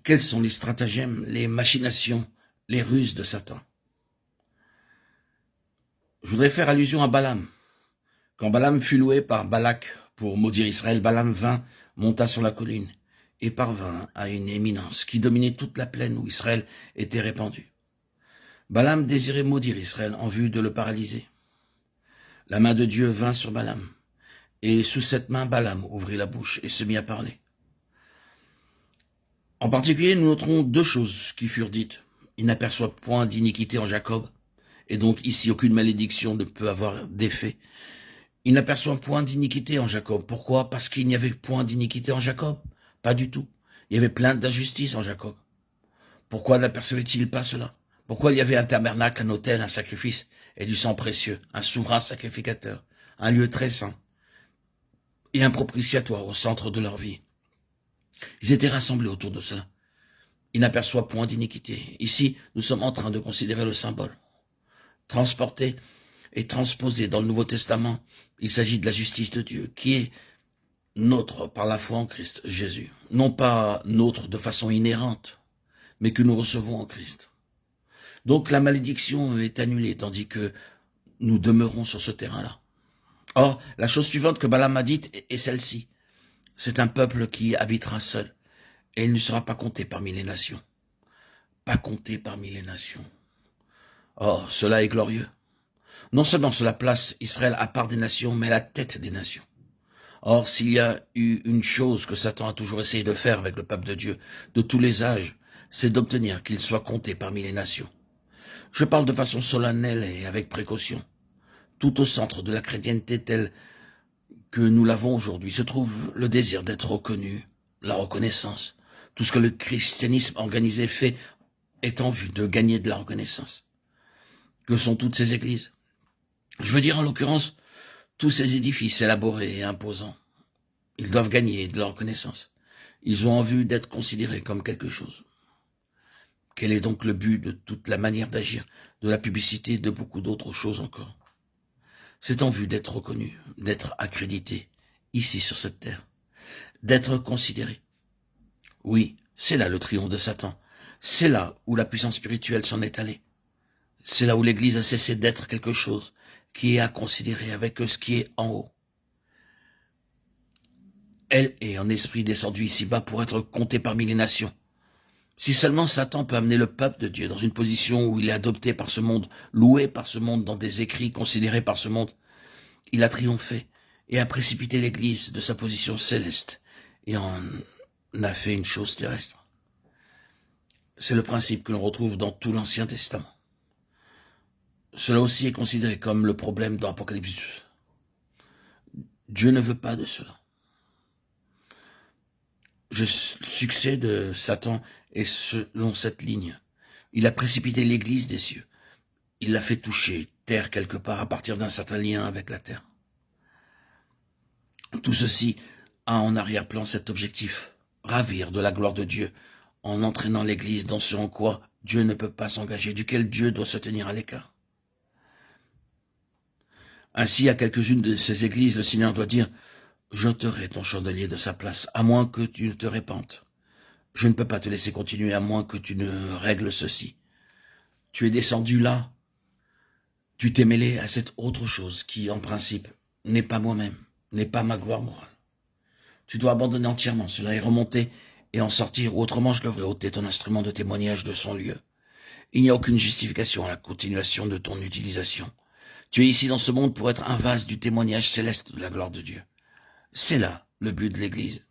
Quels sont les stratagèmes, les machinations, les ruses de Satan? Je voudrais faire allusion à Balaam. Quand Balaam fut loué par Balak pour maudire Israël, Balaam vint, monta sur la colline et parvint à une éminence qui dominait toute la plaine où Israël était répandu. Balaam désirait maudire Israël en vue de le paralyser. La main de Dieu vint sur Balaam, et sous cette main, Balaam ouvrit la bouche et se mit à parler. En particulier, nous noterons deux choses qui furent dites. Il n'aperçoit point d'iniquité en Jacob, et donc ici aucune malédiction ne peut avoir d'effet. Il n'aperçoit point d'iniquité en Jacob. Pourquoi? Parce qu'il n'y avait point d'iniquité en Jacob. Pas du tout. Il y avait plein d'injustice en Jacob. Pourquoi n'apercevait-il pas cela? Pourquoi il y avait un tabernacle, un autel, un sacrifice et du sang précieux, un souverain sacrificateur, un lieu très saint et un propitiatoire au centre de leur vie? Ils étaient rassemblés autour de cela. Il n'aperçoit point d'iniquité. Ici, nous sommes en train de considérer le symbole. Transporté et transposé dans le Nouveau Testament, il s'agit de la justice de Dieu, qui est nôtre par la foi en Christ Jésus. Non pas nôtre de façon inhérente, mais que nous recevons en Christ. Donc la malédiction est annulée, tandis que nous demeurons sur ce terrain-là. Or, la chose suivante que Balaam a dite est celle-ci. C'est un peuple qui habitera seul, et il ne sera pas compté parmi les nations. Pas compté parmi les nations. Or, cela est glorieux. Non seulement cela place Israël à part des nations, mais à la tête des nations. Or, s'il y a eu une chose que Satan a toujours essayé de faire avec le peuple de Dieu, de tous les âges, c'est d'obtenir qu'il soit compté parmi les nations. Je parle de façon solennelle et avec précaution. Tout au centre de la chrétienté telle que nous l'avons aujourd'hui se trouve le désir d'être reconnu, la reconnaissance. Tout ce que le christianisme organisé fait est en vue de gagner de la reconnaissance. Que sont toutes ces églises? Je veux dire en l'occurrence tous ces édifices élaborés et imposants. Ils doivent gagner de la reconnaissance. Ils ont en vue d'être considérés comme quelque chose. Quel est donc le but de toute la manière d'agir, de la publicité et de beaucoup d'autres choses encore? C'est en vue d'être reconnu, d'être accrédité, ici sur cette terre, d'être considéré. Oui, c'est là le triomphe de Satan. C'est là où la puissance spirituelle s'en est allée. C'est là où l'Église a cessé d'être quelque chose qui est à considérer avec ce qui est en haut. Elle est en esprit descendue ici-bas pour être comptée parmi les nations. Si seulement Satan peut amener le peuple de Dieu dans une position où il est adopté par ce monde, loué par ce monde, dans des écrits considérés par ce monde, il a triomphé et a précipité l'Église de sa position céleste et en a fait une chose terrestre. C'est le principe que l'on retrouve dans tout l'Ancien Testament. Cela aussi est considéré comme le problème dans l'Apocalypse. Dieu ne veut pas de cela. Le succès de Satan est selon cette ligne. Il a précipité l'Église des cieux. Il l'a fait toucher terre quelque part à partir d'un certain lien avec la terre. Tout ceci a en arrière-plan cet objectif, ravir de la gloire de Dieu, en entraînant l'Église dans ce en quoi Dieu ne peut pas s'engager, duquel Dieu doit se tenir à l'écart. Ainsi, à quelques-unes de ces églises, le Seigneur doit dire « J'ôterai ton chandelier de sa place, à moins que tu ne te répandes. Je ne peux pas te laisser continuer, à moins que tu ne règles ceci. Tu es descendu là, tu t'es mêlé à cette autre chose qui, en principe, n'est pas moi-même, n'est pas ma gloire morale. Tu dois abandonner entièrement cela et remonter et en sortir, ou autrement je devrais ôter ton instrument de témoignage de son lieu. Il n'y a aucune justification à la continuation de ton utilisation. Tu es ici dans ce monde pour être un vase du témoignage céleste de la gloire de Dieu. C'est là le but de l'Église.